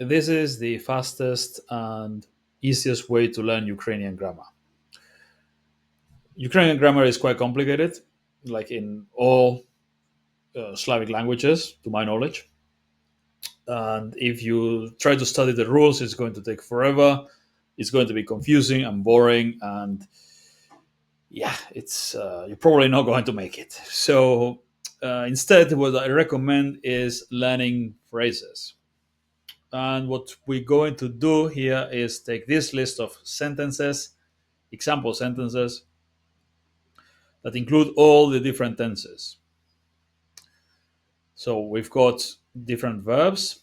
This is the fastest and easiest way to learn Ukrainian grammar. Ukrainian grammar is quite complicated, like in all Slavic languages, to my knowledge. And if you try to study the rules, it's going to take forever. It's going to be confusing and boring, and yeah, it's you're probably not going to make it. So instead, what I recommend is learning phrases. And what we're going to do here is take this list of sentences, example sentences, that include all the different tenses. So we've got different verbs,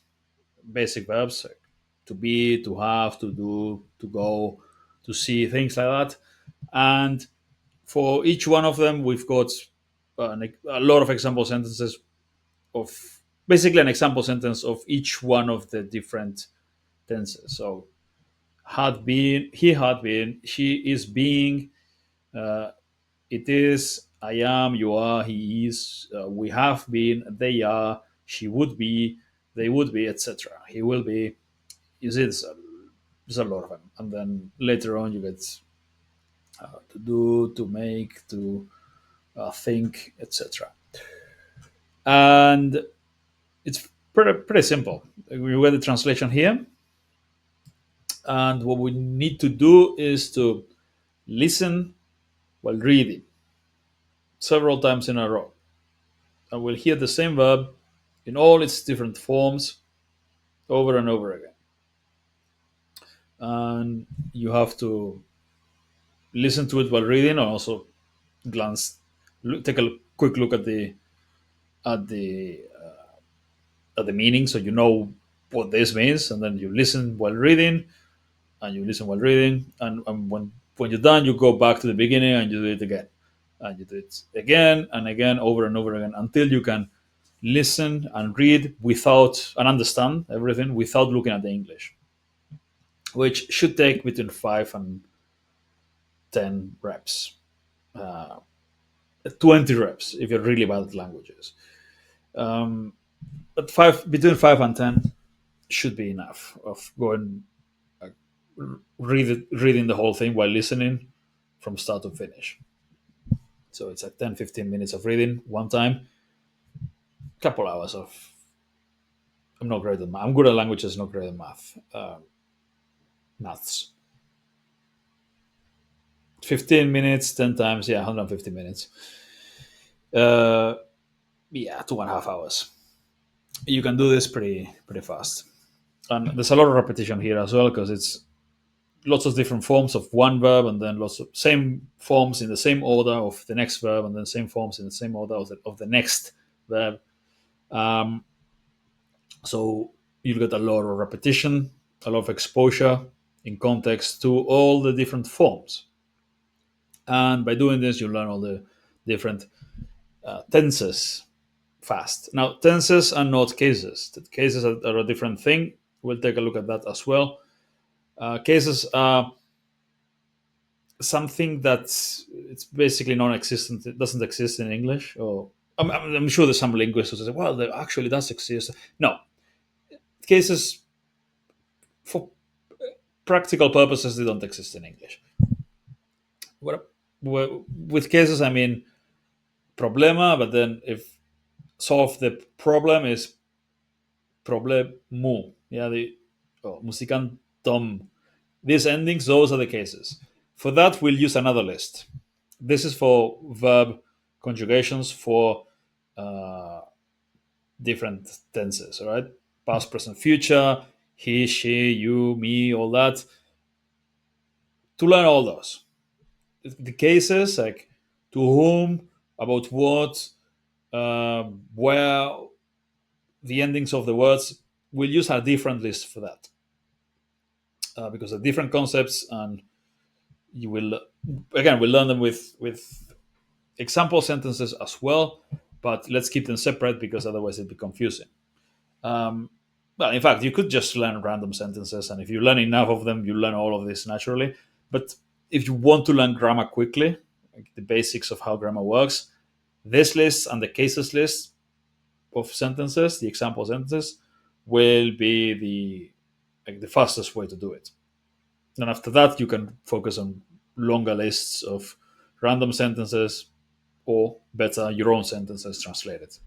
basic verbs, like to be, to have, to do, to go, to see, things like that. And for each one of them, we've got a lot of example sentences of basically an example sentence of each one of the different tenses. So had been, he had been, she is being, uh, it is, I am, you are, he is, we have been, they are, she would be, they would be, etc. He will be. You see, there's a lot of them. And then later on, you get to do, to make, to think, etc. And it's pretty simple. We get the translation here. And what we need to do is to listen while reading several times in a row. And we'll hear the same verb in all its different forms over and over again. And you have to listen to it while reading, and also glance, take a quick look at at the the meaning, so you know what this means, and then you listen while reading, and you listen while reading, and when you're done, you go back to the beginning and you do it again, and you do it again and again, over and over again, until you can listen and read without and understand everything without looking at the English, which should take between 5 and 10 reps, uh, 20 reps if you're really bad at languages. Um, but between 5 and 10 should be enough of going reading the whole thing while listening from start to finish. So it's like 10-15 minutes of reading one time, couple hours of. I'm not great at math. I'm good at languages, not great at math. Maths. 15 minutes, 10 times, yeah, 150 minutes. Uh, yeah, 2.5 hours. You can do this pretty fast. And there's a lot of repetition here as well, because it's lots of different forms of one verb, and then lots of same forms in the same order of the next verb, and then same forms in the same order of the next verb. Um, so you'll get a lot of repetition, a lot of exposure in context to all the different forms. And by doing this, you learn all the different tenses fast. Now, tenses are not cases. The cases are a different thing. We'll take a look at that as well. Cases are something that's it's basically non-existent. It doesn't exist in English. Or I'm sure there's some linguists who say, "Well, there actually does exist." No, cases for practical purposes they don't exist in English. What, with cases, I mean problema, but then if solve the problem is problemu. Yeah, the musicantum. These endings, those are the cases. For that, we'll use another list. This is for verb conjugations for uh, different tenses, all right? Past, present, future, he, she, you, me, all that. To learn all those. The cases, like to whom, about what, where, the endings of the words, we'll use a different list for that. Because of different concepts, and you will, again, we'll learn them with example sentences as well, but let's keep them separate because otherwise it'd be confusing. Um, well, in fact, you could just learn random sentences, and if you learn enough of them, you learn all of this naturally. But if you want to learn grammar quickly, like the basics of how grammar works, this list and the cases list of sentences, the example sentences, will be like the fastest way to do it. And after that, you can focus on longer lists of random sentences, or better, your own sentences translated.